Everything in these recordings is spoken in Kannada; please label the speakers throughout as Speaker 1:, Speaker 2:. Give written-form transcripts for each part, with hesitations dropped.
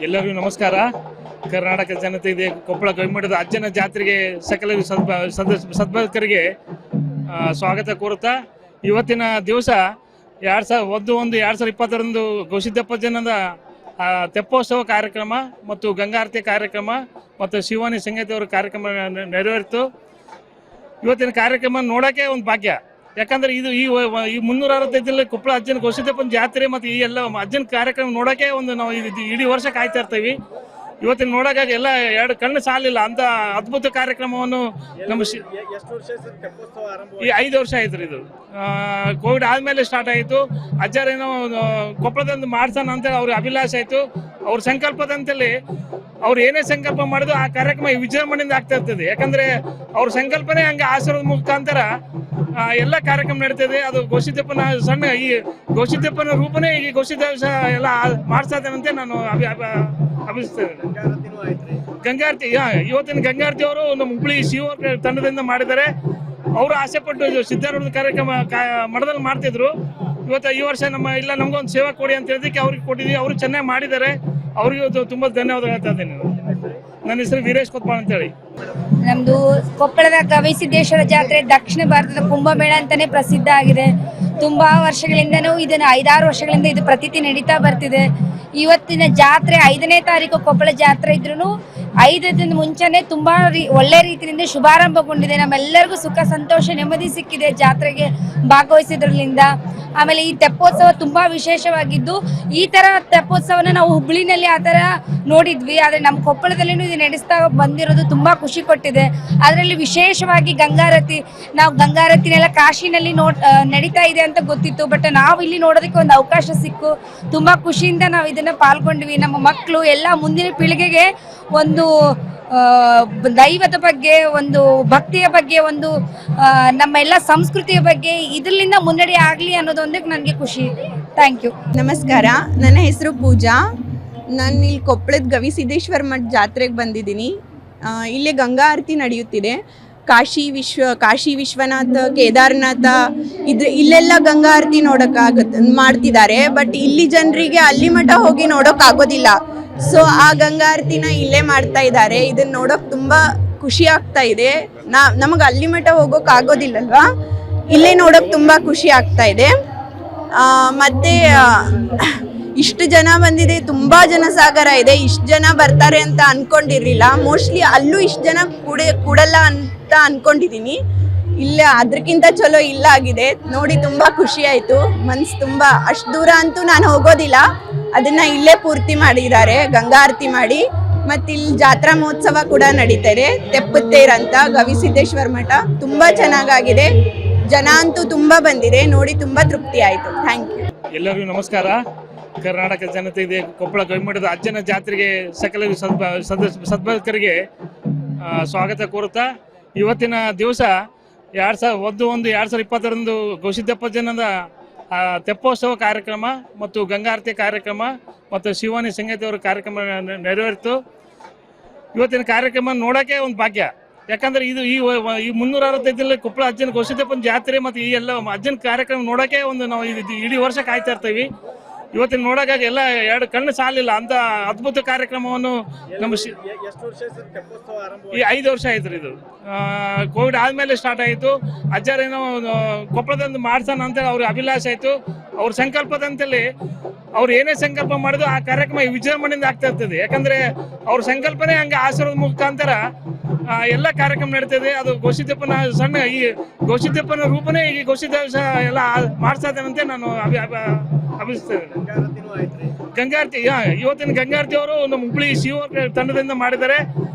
Speaker 1: ಎಲ್ಲರಿಗೂ ನಮಸ್ಕಾರ. ಕರ್ನಾಟಕ ಜನತೆಗೆ ಕೊಪ್ಪಳ ಗವಿಮಠದ ಅಜ್ಜನ ಜಾತ್ರೆಗೆ ಸಕಲ ಸದ್ಭಕ್ತರಿಗೆ ಸ್ವಾಗತ ಕೋರುತ್ತಾ, ಇವತ್ತಿನ ದಿವಸ 2022 ಗವಿಸಿದ್ದಪ್ಪಜ್ಜನದ ತೆಪ್ಪೋತ್ಸವ ಕಾರ್ಯಕ್ರಮ ಮತ್ತು ಗಂಗಾರತಿ ಕಾರ್ಯಕ್ರಮ ಮತ್ತು ಶಿವಾನಿ ಸಂಗೀತವರ ಕಾರ್ಯಕ್ರಮ ನೆರವೇರಿತು. ಇವತ್ತಿನ ಕಾರ್ಯಕ್ರಮ ನೋಡೋಕ್ಕೆ ಒಂದು ಭಾಗ್ಯ. ಯಾಕಂದ್ರೆ ಇದು ಈ 365 ಕೊಪ್ಪಳ ಅಜ್ಜನ ಗವಿಸಿದ್ದಪ್ಪನ ಜಾತ್ರೆ ಮತ್ತು ಈ ಎಲ್ಲ ಅಜ್ಜನ ಕಾರ್ಯಕ್ರಮ ನೋಡೋಕ್ಕೆ ನಾವು ಇಡೀ ವರ್ಷ ಕಾಯ್ತಾ ಇರ್ತೀವಿ. ಇವತ್ತಿನ ನೋಡೋಕ್ಕಾಗಿ ಎಲ್ಲ ಎರಡು ಕಣ್ಣು ಸಾಲಿಲ್ಲ ಅಂತ ಅದ್ಭುತ ಕಾರ್ಯಕ್ರಮವನ್ನು ನಮ್ಮ ಈ 5 ವರ್ಷ ಆಯ್ತು. ಇದು ಕೋವಿಡ್ ಆದಮೇಲೆ ಸ್ಟಾರ್ಟ್ ಆಯಿತು. ಅಜ್ಜರೇನೋ ಕೊಪ್ಪಳದಿಂದ ಮಾಡ್ಸೋಣ ಅಂತ ಅವ್ರ ಅಭಿಲಾಷೆ ಆಯಿತು. ಅವ್ರ ಸಂಕಲ್ಪದಂತಲ್ಲಿ ಅವ್ರು ಏನೇ ಸಂಕಲ್ಪ ಮಾಡಿದ್ರು ಆ ಕಾರ್ಯಕ್ರಮ ವಿಜೃಂಭಣೆಯಿಂದ ಆಗ್ತಾ ಇರ್ತದೆ. ಯಾಕಂದ್ರೆ ಅವ್ರ ಸಂಕಲ್ಪನೆ ಹಂಗೆ ಆಶೀರ್ವಾದ ಮುಖಾಂತರ ಎಲ್ಲ ಕಾರ್ಯಕ್ರಮ ನಡೀತದೆ. ಅದು ಗವಿಸಿದ್ದಪ್ಪನ ಈ ಗವಿಸಿದ್ದಪ್ಪನ ರೂಪನೇ ಈ ಗವಿಸಿದ್ದ ಎಲ್ಲ ಮಾಡ್ತಾ ಇದ್ದಾನಂತೆ ನಾನು ಅಭಿಸ್ತೇನೆ. ಗಂಗಾರತಿ ಇವತ್ತಿನ ಗಂಗಾರತಿ ಅವರು ನಮ್ಮ ಹುಬ್ಳಿ ಶಿವ ತಂಡದಿಂದ ಮಾಡಿದ್ದಾರೆ. ಅವರು ಆಸೆ ಪಟ್ಟು ಸಿದ್ಧಾರೂಢ ಕಾರ್ಯಕ್ರಮ ಮಠದಲ್ಲಿ ಮಾಡ್ತಿದ್ರು. ಇವತ್ತು ಈ ವರ್ಷ ನಮಗೊಂದು ಸೇವಾ ಕೊಡಿ ಅಂತ ಹೇಳಿದಕ್ಕೆ ಅವ್ರಿಗೆ ಕೊಟ್ಟಿದ್ವಿ. ಅವರು ಚೆನ್ನಾಗಿ ಮಾಡಿದ್ದಾರೆ. ಅವ್ರಿಗೂ ತುಂಬಾ ಧನ್ಯವಾದ ಹೇಳ್ತಾ ಇದ್ದೇನೆ. ನನ್ನ ಹೆಸರು ವೀರೇಶ್ ಕೊತ್ಪಾಳ್ ಅಂತೇಳಿ.
Speaker 2: ನಮ್ದು ಕೊಪ್ಪಳದ ಗವಿಸಿದ್ದೇಶ್ವರ ಜಾತ್ರೆ ದಕ್ಷಿಣ ಭಾರತದ ಕುಂಭಮೇಳ ಅಂತಾನೆ ಪ್ರಸಿದ್ಧ ಆಗಿದೆ. ತುಂಬಾ ವರ್ಷಗಳಿಂದನೂ ಇದನ್ನು 5-6 ವರ್ಷಗಳಿಂದ ಇದು ಪ್ರತೀತಿ ನಡೀತಾ ಬರ್ತಿದೆ. ಇವತ್ತಿನ ಜಾತ್ರೆ 5ನೇ ತಾರೀಕು ಕೊಪ್ಪಳ ಜಾತ್ರೆ ಇದ್ರೂ 5 ದಿನ ಮುಂಚೆನೆ ತುಂಬಾ ಒಳ್ಳೆ ರೀತಿಯಿಂದ ಶುಭಾರಂಭಗೊಂಡಿದೆ. ನಮ್ಮೆಲ್ಲರಿಗೂ ಸುಖ ಸಂತೋಷ ನೆಮ್ಮದಿ ಸಿಕ್ಕಿದೆ ಜಾತ್ರೆಗೆ ಭಾಗವಹಿಸಿದ್ರಲಿಂದ. ಆಮೇಲೆ ಈ ತೆಪ್ಪೋತ್ಸವ ತುಂಬಾ ವಿಶೇಷವಾಗಿದ್ದು, ಈ ತರ ತೆಪ್ಪೋತ್ಸವನ ನಾವು ಹುಬ್ಳಿನಲ್ಲಿ ಆ ತರ ನೋಡಿದ್ವಿ. ಆದ್ರೆ ನಮ್ಮ ಕೊಪ್ಪಳದಲ್ಲಿನೂ ಇದು ನಡೆಸ್ತಾ ಬಂದಿರೋದು ತುಂಬಾ ಖುಷಿ ಕೊಟ್ಟಿದೆ. ಅದರಲ್ಲಿ ವಿಶೇಷವಾಗಿ ಗಂಗಾರತಿ, ನಾವು ಗಂಗಾರತಿನೆಲ್ಲ ಕಾಶಿನಲ್ಲಿ ನಡೀತಾ ಇದೆ ಅಂತ ಗೊತ್ತಿತ್ತು. ಬಟ್ ನಾವು ಇಲ್ಲಿ ನೋಡೋದಕ್ಕೆ ಒಂದು ಅವಕಾಶ ಸಿಕ್ಕು ತುಂಬಾ ಖುಷಿಯಿಂದ ನಾವು ಇದನ್ನ ಪಾಲ್ಗೊಂಡ್ವಿ. ನಮ್ಮ ಮಕ್ಕಳು ಎಲ್ಲ ಮುಂದಿನ ಪೀಳಿಗೆಗೆ ಒಂದು ದೈವದ ಬಗ್ಗೆ, ಒಂದು ಭಕ್ತಿಯ ಬಗ್ಗೆ, ಒಂದು ನಮ್ಮ ಎಲ್ಲ ಸಂಸ್ಕೃತಿಯ ಬಗ್ಗೆ ಇದರಿಂದ ಮುನ್ನಡೆ ಆಗಲಿ ಅನ್ನೋದೊಂದಕ್ಕೆ ನನಗೆ ಖುಷಿ. Thank you.
Speaker 3: ನಮಸ್ಕಾರ, ನನ್ನ ಹೆಸರು ಪೂಜಾ. ನಾನು ಇಲ್ಲಿ ಕೊಪ್ಪಳದ ಗವಿಸಿದ್ದೇಶ್ವರ ಮಠ ಜಾತ್ರೆಗೆ ಬಂದಿದ್ದೀನಿ. ಇಲ್ಲಿ ಗಂಗಾ ಆರತಿ ನಡೆಯುತ್ತಿದೆ. ಕಾಶಿ ವಿಶ್ವನಾಥ, ಕೇದಾರನಾಥ ಇಲ್ಲೆಲ್ಲ ಗಂಗಾ ಆರತಿ ಮಾಡ್ತಿದ್ದಾರೆ. ಬಟ್ ಇಲ್ಲಿ ಜನರಿಗೆ ಅಲ್ಲಿ ಮಠ ಹೋಗಿ ನೋಡೋಕ್ಕಾಗೋದಿಲ್ಲ. ಸೊ ಆ ಗಂಗಾ ಆರತಿನ ಇಲ್ಲೇ ಮಾಡ್ತಾ ಇದ್ದಾರೆ. ಇದನ್ನ ನೋಡೋಕೆ ತುಂಬಾ ಖುಷಿ ಆಗ್ತಾ ಇದೆ. ನಮಗೆ ಅಲ್ಲಿ ಮಠ ಹೋಗೋಕೆ ಆಗೋದಿಲ್ಲಲ್ವಾ, ಇಲ್ಲೇ ನೋಡೋಕೆ ತುಂಬಾ ಖುಷಿ ಆಗ್ತಾ ಇದೆ. ಮತ್ತೆ ಇಷ್ಟು ಜನ ಬಂದಿದೆ, ತುಂಬಾ ಜನಸಾಗರ ಇದೆ. ಇಷ್ಟು ಜನ ಬರ್ತಾರೆ ಅಂತ ಅನ್ಕೊಂಡಿರ್ಲಿಲ್ಲ. ಮೋಸ್ಟ್ಲಿ ಅಲ್ಲೂ ಇಷ್ಟು ಜನ ಕೂಡಲ್ಲ ಅಂತ ಅನ್ಕೊಂಡಿದ್ದೀನಿ. ಇಲ್ಲ, ಅದಕ್ಕಿಂತ ಚಲೋ ಇಲ್ಲ ಆಗಿದೆ. ನೋಡಿ ತುಂಬಾ ಖುಷಿ ಆಯ್ತು. ಮನ್ಸು ತುಂಬಾ, ಅಷ್ಟು ದೂರ ಅಂತೂ ನಾನು ಹೋಗೋದಿಲ್ಲ. ಅದನ್ನ ಇಲ್ಲೇ ಪೂರ್ತಿ ಮಾಡಿದ್ದಾರೆ, ಗಂಗಾ ಆರತಿ ಮಾಡಿ. ಮತ್ತೆ ಇಲ್ಲಿ ಜಾತ್ರಾ ಮಹೋತ್ಸವ ಕೂಡ ನಡೀತಾರೆ, ತೆಪ್ಪತ್ತೇರ್ ಅಂತ, ಗವಿಸಿದ್ದೇಶ್ವರ ಮಠ. ತುಂಬಾ ಚೆನ್ನಾಗಾಗಿದೆ. ಜನ ಅಂತೂ ತುಂಬಾ ಬಂದಿದೆ. ನೋಡಿ ತುಂಬಾ ತೃಪ್ತಿ ಆಯ್ತು. Thank you.
Speaker 1: ಎಲ್ಲರಿಗೂ ನಮಸ್ಕಾರ. ಕರ್ನಾಟಕ ಜನತೆಗೆ ಕೊಪ್ಪಳ ಗವಿಮಠದ ಅಜ್ಜನ ಜಾತ್ರೆಗೆ ಸಕಲ ಸದ್ಭಕ್ತರಿಗೆ ಸ್ವಾಗತ ಕೋರುತ್ತಾ, ಇವತ್ತಿನ ದಿವಸ 2022 ಗವಿಸಿದ್ದಪ್ಪಜ್ಜನದ ತೆಪ್ಪೋತ್ಸವ ಕಾರ್ಯಕ್ರಮ ಮತ್ತು ಗಂಗಾರತಿ ಕಾರ್ಯಕ್ರಮ ಮತ್ತು ಶಿವಾನಿ ಸಂಗೀತವರ ಕಾರ್ಯಕ್ರಮ ನೆರವೇರಿತು. ಇವತ್ತಿನ ಕಾರ್ಯಕ್ರಮ ನೋಡೋಕ್ಕೆ ಒಂದು ಭಾಗ್ಯ. ಯಾಕಂದ್ರೆ ಇದು ಈ 365 ಕೊಪ್ಪಳ ಅಜ್ಜನ ಗವಿಸಿದ್ದಪ್ಪನ ಜಾತ್ರೆ ಮತ್ತು ಈ ಎಲ್ಲ ಅಜ್ಜನ ಕಾರ್ಯಕ್ರಮ ನೋಡೋಕ್ಕೆ ನಾವು ಇಡೀ ವರ್ಷ ಕಾಯ್ತಾ ಇರ್ತೀವಿ. ಇವತ್ತಿನ ನೋಡೋಕ್ಕಾಗಿ ಎಲ್ಲ ಎರಡು ಕಣ್ಣು ಸಾಲಿಲ್ಲ ಅಂತ ಅದ್ಭುತ ಕಾರ್ಯಕ್ರಮವನ್ನು ನಮ್ಮ ಈ 5 ವರ್ಷ ಆಯ್ತು. ಇದು ಕೋವಿಡ್ ಆದಮೇಲೆ ಸ್ಟಾರ್ಟ್ ಆಯಿತು. ಅಜ್ಜರೇನೋ ಕೊಪ್ಪಳದಿಂದ ಮಾಡ್ಸೋಣ ಅಂತ ಅವ್ರ ಅಭಿಲಾಷೆ ಆಯಿತು. ಅವ್ರ ಸಂಕಲ್ಪದಂತಲ್ಲಿ ಅವ್ರು ಏನೇ ಸಂಕಲ್ಪ ಮಾಡಿದ್ರು ಆ ಕಾರ್ಯಕ್ರಮ ವಿಜೃಂಭಣೆಯಿಂದ ಆಗ್ತಾ ಇರ್ತದೆ. ಯಾಕಂದ್ರೆ ಅವ್ರ ಸಂಕಲ್ಪನೆ ಹಂಗೆ ಆಶೀರ್ವಾದ ಮುಖಾಂತರ ಎಲ್ಲ ಕಾರ್ಯಕ್ರಮ ನಡೀತದೆ. ಅದು ಗವಿಸಿದ್ದಪ್ಪನ ಈ ಗವಿಸಿದ್ದಪ್ಪನ ರೂಪನೇ ಈ ಗವಿಸಿದ್ದ ಎಲ್ಲ ಮಾಡ್ತಾ ಇದ್ದಾನಂತೆ ನಾನು ಅಭಿಸ್ತೇನೆ. ಗಂಗಾರತಿ ಇವತ್ತಿನ ಗಂಗಾರತಿ ಅವರು ನಮ್ಮ ಹುಬ್ಳಿ ಶಿವ ತಂಡದಿಂದ ಮಾಡಿದ್ದಾರೆ.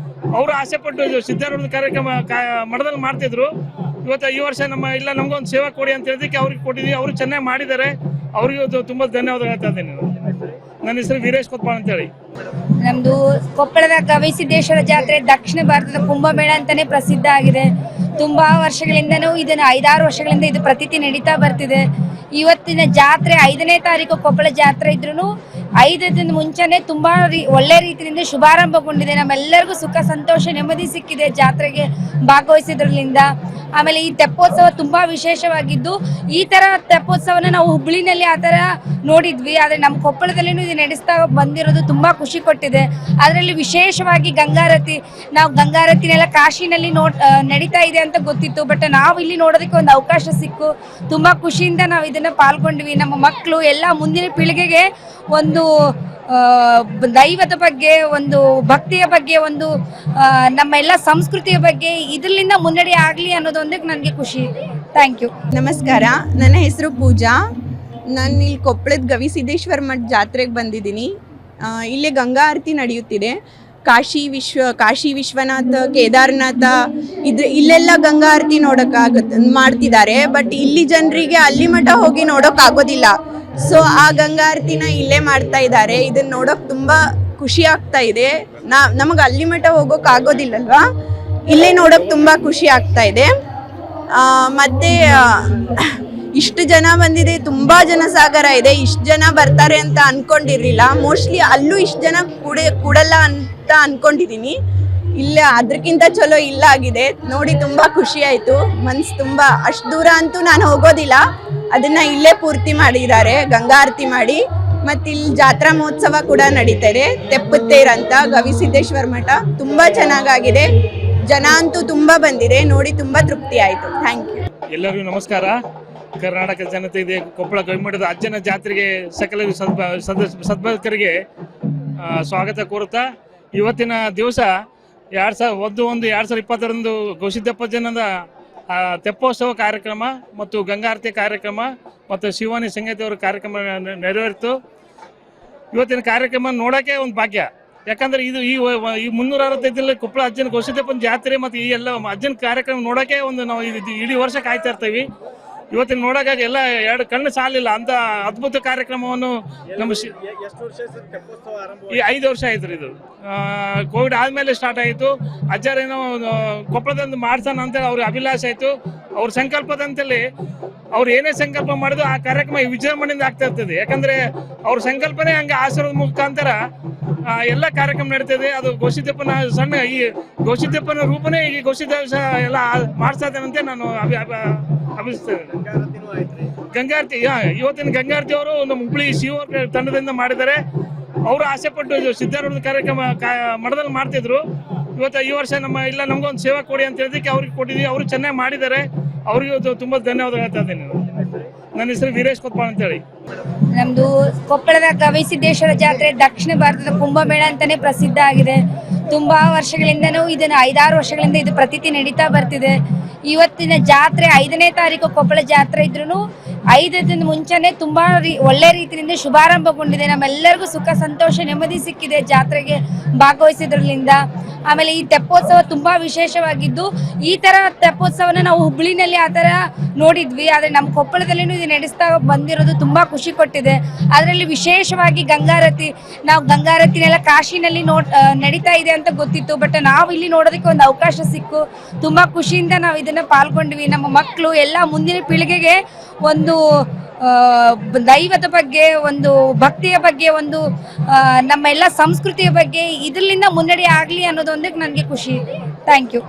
Speaker 1: ಅವರು ಆಸೆ ಪಟ್ಟು ಸಿದ್ಧಾರೂಢ ಕಾರ್ಯಕ್ರಮ ಮಠದಲ್ಲಿ ಮಾಡ್ತಿದ್ರು. ಇವತ್ತು ಈ ವರ್ಷ ನಮಗೊಂದು ಸೇವಾ ಕೊಡಿ ಅಂತ ಹೇಳಿದಕ್ಕೆ ಅವ್ರಿಗೆ ಕೊಟ್ಟಿದ್ವಿ. ಅವರು ಚೆನ್ನಾಗಿ ಮಾಡಿದ್ದಾರೆ. ಅವ್ರಿಗೂ ತುಂಬಾ ಧನ್ಯವಾದ ಹೇಳ್ತಾ ಇದ್ದೇನೆ. ನನ್ನ ಹೆಸರು ವೀರೇಶ್ ಕೊತ್ಪಾಳ್ ಅಂತೇಳಿ.
Speaker 2: ನಮ್ದು ಕೊಪ್ಪಳದ ಗವಿಸಿದ್ದೇಶ್ವರ ಜಾತ್ರೆ ದಕ್ಷಿಣ ಭಾರತದ ಕುಂಭಮೇಳ ಅಂತಾನೆ ಪ್ರಸಿದ್ಧ ಆಗಿದೆ. ತುಂಬಾ ವರ್ಷಗಳಿಂದನೂ ಇದನ್ನು 5-6 ವರ್ಷಗಳಿಂದ ಇದು ಪ್ರತೀತಿ ನಡೀತಾ ಬರ್ತಿದೆ. ಇವತ್ತಿನ ಜಾತ್ರೆ 5ನೇ ತಾರೀಕು ಕೊಪ್ಪಳ ಜಾತ್ರೆ ಇದ್ರೂ 5 ದಿನದ ಮುಂಚೆನೆ ತುಂಬಾ ಒಳ್ಳೆ ರೀತಿಯಿಂದ ಶುಭಾರಂಭಗೊಂಡಿದೆ. ನಮ್ಮೆಲ್ಲರಿಗೂ ಸುಖ ಸಂತೋಷ ನೆಮ್ಮದಿ ಸಿಕ್ಕಿದೆ ಜಾತ್ರೆಗೆ ಭಾಗವಹಿಸಿದ್ರಲಿಂದ. ಆಮೇಲೆ ಈ ತೆಪ್ಪೋತ್ಸವ ತುಂಬಾ ವಿಶೇಷವಾಗಿದ್ದು, ಈ ತರ ತೆಪ್ಪೋತ್ಸವನ ನಾವು ಹುಬ್ಳಿನಲ್ಲಿ ಆ ತರ ನೋಡಿದ್ವಿ, ಆದ್ರೆ ನಮ್ಮ ಕೊಪ್ಪಳದಲ್ಲಿನೂ ಇದು ನಡೆಸ್ತಾ ಬಂದಿರೋದು ತುಂಬಾ ಖುಷಿ ಕೊಟ್ಟಿದೆ. ಅದರಲ್ಲಿ ವಿಶೇಷವಾಗಿ ಗಂಗಾರತಿ, ನಾವು ಗಂಗಾರತಿನೆಲ್ಲ ಕಾಶಿನಲ್ಲಿ ನಡೀತಾ ಇದೆ ಅಂತ ಗೊತ್ತಿತ್ತು, ಬಟ್ ನಾವು ಇಲ್ಲಿ ನೋಡೋದಕ್ಕೆ ಒಂದು ಅವಕಾಶ ಸಿಕ್ಕು ತುಂಬಾ ಖುಷಿಯಿಂದ ನಾವು ಇದನ್ನ ಪಾಲ್ಗೊಂಡ್ವಿ. ನಮ್ಮ ಮಕ್ಕಳು ಎಲ್ಲ ಮುಂದಿನ ಪೀಳಿಗೆಗೆ ಒಂದು ದೈವದ ಬಗ್ಗೆ, ಒಂದು ಭಕ್ತಿಯ ಬಗ್ಗೆ, ಒಂದು ನಮ್ಮ ಎಲ್ಲ ಸಂಸ್ಕೃತಿಯ ಬಗ್ಗೆ ಇದರಿಂದ ಮುನ್ನಡೆ ಆಗಲಿ ಅನ್ನೋದೊಂದಕ್ಕೆ ನನಗೆ ಖುಷಿ. Thank you.
Speaker 3: ನಮಸ್ಕಾರ, ನನ್ನ ಹೆಸರು ಪೂಜಾ. ನಾನು ಇಲ್ಲಿ ಕೊಪ್ಪಳದ ಗವಿಸಿದ್ದೇಶ್ವರ ಮಠ ಜಾತ್ರೆಗೆ ಬಂದಿದ್ದೀನಿ. ಇಲ್ಲೇ ಗಂಗಾ ಆರತಿ ನಡೆಯುತ್ತಿದೆ. ಕಾಶಿ ವಿಶ್ವನಾಥ, ಕೇದಾರನಾಥ ಇಲ್ಲೆಲ್ಲ ಗಂಗಾ ಆರತಿ ಮಾಡ್ತಿದ್ದಾರೆ. ಬಟ್ ಇಲ್ಲಿ ಜನರಿಗೆ ಅಲ್ಲಿ ಮಠ ಹೋಗಿ ನೋಡೋಕ್ಕಾಗೋದಿಲ್ಲ. ಸೊ ಆ ಗಂಗಾ ಆರತಿನ ಇಲ್ಲೇ ಮಾಡ್ತಾ ಇದ್ದಾರೆ. ಇದನ್ನ ನೋಡೋಕೆ ತುಂಬ ಖುಷಿ ಆಗ್ತಾ ಇದೆ. ನಮಗೆ ಅಲ್ಲಿ ಮಠ ಹೋಗೋಕೆ ಆಗೋದಿಲ್ಲಲ್ವಾ, ಇಲ್ಲೇ ನೋಡೋಕೆ ತುಂಬ ಖುಷಿ ಆಗ್ತಾ ಇದೆ. ಮತ್ತು ಇಷ್ಟು ಜನ ಬಂದಿದೆ, ತುಂಬ ಜನಸಾಗರ ಇದೆ. ಇಷ್ಟು ಜನ ಬರ್ತಾರೆ ಅಂತ ಅಂದ್ಕೊಂಡಿರಲಿಲ್ಲ. ಮೋಸ್ಟ್ಲಿ ಅಲ್ಲೂ ಇಷ್ಟು ಜನ ಕೂಡಲ್ಲ ಅಂತ ಅಂದ್ಕೊಂಡಿದ್ದೀನಿ. ಇಲ್ಲ, ಅದಕ್ಕಿಂತ ಚಲೋ ಇಲ್ಲ ಆಗಿದೆ. ನೋಡಿ ತುಂಬ ಖುಷಿ ಆಯಿತು, ಮನ್ಸು ತುಂಬ. ಅಷ್ಟು ದೂರ ಅಂತೂ ನಾನು ಹೋಗೋದಿಲ್ಲ, ಅದನ್ನ ಇಲ್ಲೇ ಪೂರ್ತಿ ಮಾಡಿದ್ದಾರೆ ಗಂಗಾ ಆರತಿ ಮಾಡಿ. ಮತ್ತು ಇಲ್ಲಿ ಜಾತ್ರಾ ಮಹೋತ್ಸವ ಕೂಡ ನಡೀತಾರೆ, ತೆಪ್ಪತ್ತೇರ್ ಅಂತ, ಗವಿಸಿದ್ದೇಶ್ವರ ಮಠ. ತುಂಬ ಚೆನ್ನಾಗಾಗಿದೆ, ಜನ ಅಂತೂ ತುಂಬ ಬಂದಿದೆ. ನೋಡಿ ತುಂಬ ತೃಪ್ತಿ ಆಯಿತು. Thank you.
Speaker 1: ಎಲ್ಲರಿಗೂ ನಮಸ್ಕಾರ. ಕರ್ನಾಟಕ ಜನತೆಗೆ ಕೊಪ್ಪಳ ಗವಿಮಠದ ಅಜ್ಜನ ಜಾತ್ರೆಗೆ ಸಕಲ ಸದ್ಭಕ್ತರಿಗೆ ಸ್ವಾಗತ ಕೋರುತ್ತಾ, ಇವತ್ತಿನ ದಿವಸ 2022 ಗವಿಸಿದ್ದಪ್ಪಜ್ಜನದ ತೆಪ್ಪೋತ್ಸವ ಕಾರ್ಯಕ್ರಮ ಮತ್ತು ಗಂಗಾರತಿ ಕಾರ್ಯಕ್ರಮ ಮತ್ತು ಶಿವಾನಿ ಸಂಗೀತ ಅವರ ಕಾರ್ಯಕ್ರಮ ನೆರವೇರಿತು. ಇವತ್ತಿನ ಕಾರ್ಯಕ್ರಮ ನೋಡೋಕೆ ಒಂದು ಭಾಗ್ಯ. ಯಾಕಂದ್ರೆ ಇದು ಈ 365 ಕೊಪ್ಪಳ ಅಜ್ಜನ ಗವಿಸಿದ್ದಪ್ಪನ ಜಾತ್ರೆ ಮತ್ತು ಈ ಎಲ್ಲ ಅಜ್ಜನ ಕಾರ್ಯಕ್ರಮ ನೋಡೋಕೆ ಒಂದು ನಾವು ಇಡೀ ವರ್ಷ ಕಾಯ್ತಾ ಇರ್ತೀವಿ. ಇವತ್ತಿನ ನೋಡೋಕ್ಕಾಗಿ ಎಲ್ಲ 2 ಕಣ್ಣು ಸಾಲಿಲ್ಲ ಅಂತ ಅದ್ಭುತ ಕಾರ್ಯಕ್ರಮವನ್ನು ನಮ್ಮ ಈ 5 ವರ್ಷ ಆಯ್ತು. ಇದು ಕೋವಿಡ್ ಆದಮೇಲೆ ಸ್ಟಾರ್ಟ್ ಆಯಿತು. ಅಜ್ಜರೇನೋ ಕೊಪ್ಪಳದಿಂದ ಮಾಡ್ಸೋಣ ಅಂತೇಳಿ ಅವ್ರಿಗೆ ಅಭಿಲಾಷೆ ಆಯಿತು. ಅವ್ರ ಸಂಕಲ್ಪದಂತೇಳಿ ಅವ್ರು ಏನೇ ಸಂಕಲ್ಪ ಮಾಡಿದ್ರು ಆ ಕಾರ್ಯಕ್ರಮ ವಿಜೃಂಭಣೆಯಿಂದ ಆಗ್ತಾ ಇರ್ತದೆ. ಯಾಕಂದ್ರೆ ಅವ್ರ ಸಂಕಲ್ಪನೆ ಹಂಗೆ ಆಶೀರ್ವಾದ ಮುಖಾಂತರ ಎಲ್ಲ ಕಾರ್ಯಕ್ರಮ ನಡೀತದೆ. ಅದು ಗವಿಸಿದ್ದಪ್ಪನ ಈ ಗವಿಸಿದ್ದಪ್ಪನ ರೂಪನೇ ಈ ಗವಿಸಿದ್ದ ಎಲ್ಲ ಮಾಡ್ತಾ ಇದ್ದೇನೆ ನಾನು ಅಭಿಸ್ತೇನೆ. ಗಂಗಾರತಿ ಇವತ್ತಿನ ಗಂಗಾರತಿ ಅವರು ನಮ್ಮ ಹುಬ್ಳಿ ಶಿವ ತಂಡದಿಂದ ಮಾಡಿದ್ದಾರೆ. ಅವರು ಆಸೆ ಪಟ್ಟು ಸಿದ್ಧಾರೂಢ ಕಾರ್ಯಕ್ರಮ ಮಠದಲ್ಲಿ ಮಾಡ್ತಿದ್ರು. ಈ ವರ್ಷ ನಮಗೊಂದು ಸೇವಾ ಕೊಡಿ ಅಂತ ಹೇಳಿದಕ್ಕೆ ಅವ್ರಿಗೆ ಕೊಟ್ಟಿದ್ದೀವಿ. ಅವರು ಚೆನ್ನಾಗಿ ಮಾಡಿದ್ದಾರೆ. ಅವ್ರಿಗೆ ತುಂಬ ಧನ್ಯವಾದ ಹೇಳ್ತಾ ಇದ್ದೀನಿ. ನನ್ನ ಹೆಸರು ವೀರೇಶ್ ಕೊತ್ಪಾಳ್ ಅಂತೇಳಿ.
Speaker 2: ನಮ್ದು ಕೊಪ್ಪಳದ ಗವಿಸಿದ್ದೇಶ್ವರ ಜಾತ್ರೆ ದಕ್ಷಿಣ ಭಾರತದ ಕುಂಭಮೇಳ ಅಂತಾನೆ ಪ್ರಸಿದ್ಧ ಆಗಿದೆ. ತುಂಬಾ ವರ್ಷಗಳಿಂದನೂ ಇದನ್ನು 5-6 ವರ್ಷಗಳಿಂದ ಇದು ಪ್ರತೀತಿ ನಡೀತಾ ಬರ್ತಿದೆ. ಇವತ್ತಿನ ಜಾತ್ರೆ 5ನೇ ತಾರೀಕು ಕೊಪ್ಪಳ ಜಾತ್ರೆ ಇದ್ರೂ 5 ದಿನದ ಮುಂಚೆನೆ ತುಂಬಾ ಒಳ್ಳೆ ರೀತಿಯಿಂದ ಶುಭಾರಂಭಗೊಂಡಿದೆ. ನಮ್ಮೆಲ್ಲರಿಗೂ ಸುಖ ಸಂತೋಷ ನೆಮ್ಮದಿ ಸಿಕ್ಕಿದೆ ಜಾತ್ರೆಗೆ ಭಾಗವಹಿಸಿದ್ರಲಿಂದ. ಆಮೇಲೆ ಈ ತೆಪ್ಪೋತ್ಸವ ತುಂಬಾ ವಿಶೇಷವಾಗಿದ್ದು, ಈ ತರ ತೆಪ್ಪೋತ್ಸವನ ನಾವು ಹುಬ್ಳಿನಲ್ಲಿ ಆ ತರ ನೋಡಿದ್ವಿ, ಆದ್ರೆ ನಮ್ಮ ಕೊಪ್ಪಳದಲ್ಲಿನೂ ಇದು ನಡೆಸ್ತಾ ಬಂದಿರೋದು ತುಂಬಾ ಖುಷಿ ಕೊಟ್ಟಿದೆ. ಅದರಲ್ಲಿ ವಿಶೇಷವಾಗಿ ಗಂಗಾರತಿ, ನಾವು ಗಂಗಾರತಿನೆಲ್ಲ ಕಾಶಿನಲ್ಲಿ ನಡೀತಾ ಇದೆ ಅಂತ ಗೊತ್ತಿತ್ತು, ಬಟ್ ನಾವು ಇಲ್ಲಿ ನೋಡೋದಕ್ಕೆ ಒಂದು ಅವಕಾಶ ಸಿಕ್ಕು ತುಂಬಾ ಖುಷಿಯಿಂದ ನಾವು ಇದನ್ನ ಪಾಲ್ಗೊಂಡ್ವಿ. ನಮ್ಮ ಮಕ್ಕಳು ಎಲ್ಲ ಮುಂದಿನ ಪೀಳಿಗೆಗೆ ಒಂದು ದೈವದ ಬಗ್ಗೆ, ಒಂದು ಭಕ್ತಿಯ ಬಗ್ಗೆ, ಒಂದು ನಮ್ಮ ಎಲ್ಲ ಸಂಸ್ಕೃತಿಯ ಬಗ್ಗೆ ಇದರಿಂದ ಮುನ್ನಡೆ ಆಗಲಿ ಅನ್ನೋದೊಂದಕ್ಕೆ ನನಗೆ ಖುಷಿ. Thank you.